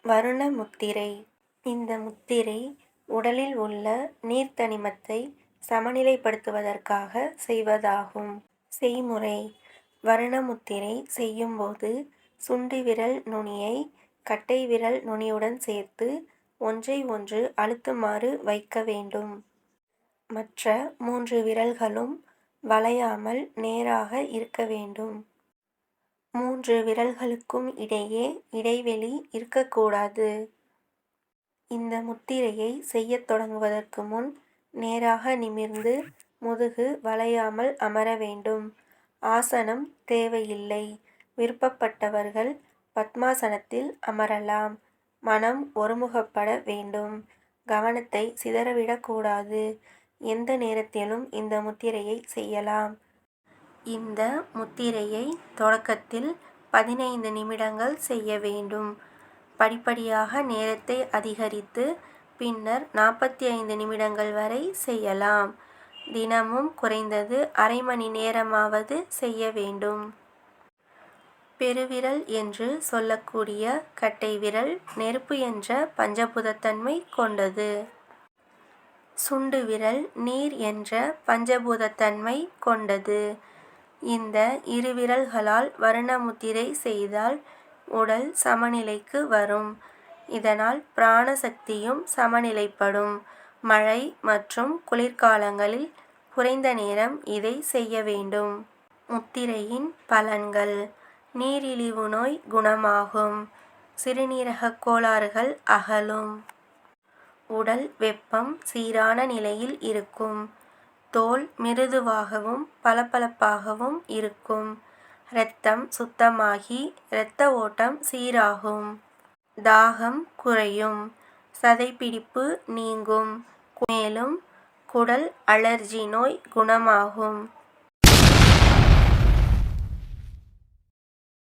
வருண முத்திரை. இந்த முத்திரை உடலில் உள்ள நீர்த்தனிமத்தை சமநிலைப்படுத்துவதற்காக செய்வதாகும். செய்முறை: வருண முத்திரை செய்யும்போது சுண்டு விரல் நுனியை கட்டை விரல் நுனியுடன் சேர்த்து ஒன்றை ஒன்று அழுத்துமாறு வைக்க வேண்டும். மற்ற 3 விரல்களும் வளையாமல் நேராக இருக்க வேண்டும். 3 விரல்களுக்கும் இடையே இடைவெளி இருக்கக்கூடாது. இந்த முத்திரையை செய்யத் தொடங்குவதற்கு முன் நேராக நிமிர்ந்து முதுகு வளையாமல் அமர வேண்டும். ஆசனம் தேவையில்லை. விருப்பப்பட்டவர்கள் பத்மாசனத்தில் அமரலாம். மனம் ஒருமுகப்பட வேண்டும். கவனத்தை சிதறவிடக்கூடாது. எந்த நேரத்திலும் இந்த முத்திரையை செய்யலாம். இந்த முத்திரையை தொடக்கத்தில் 15 நிமிடங்கள் செய்ய வேண்டும். படிப்படியாக நேரத்தை அதிகரித்து பின்னர் 45 நிமிடங்கள் வரை செய்யலாம். தினமும் குறைந்தது அரை மணி நேரமாவது செய்ய வேண்டும். பெருவிரல் என்று சொல்லக்கூடிய கட்டை விரல் நெருப்பு என்ற பஞ்சபூதத்தன்மை கொண்டது. சுண்டு விரல் நீர் என்ற பஞ்சபூதத்தன்மை கொண்டது. இந்த 2 விரல்களால் வருண முத்திரை செய்தால் உடல் சமநிலைக்கு வரும். இதனால் பிராண சக்தியும் சமநிலைப்படும். மழை மற்றும் குளிர்காலங்களில் குறைந்த நேரம் இதை செய்ய வேண்டும். முத்திரையின் பலன்கள்: நீரிழிவு நோய் குணமாகும். சிறுநீரக கோளாறுகள் அகலும். உடல் வெப்பம் சீரான நிலையில் இருக்கும். தோல் மிருதுவாகவும் பளபளப்பாகவும் இருக்கும். இரத்தம் சுத்தமாகி இரத்த ஓட்டம் சீராகும். தாகம் குறையும். சதைப்பிடிப்பு நீங்கும். மேலும் குடல் அழற்சி நோய் குணமாகும்.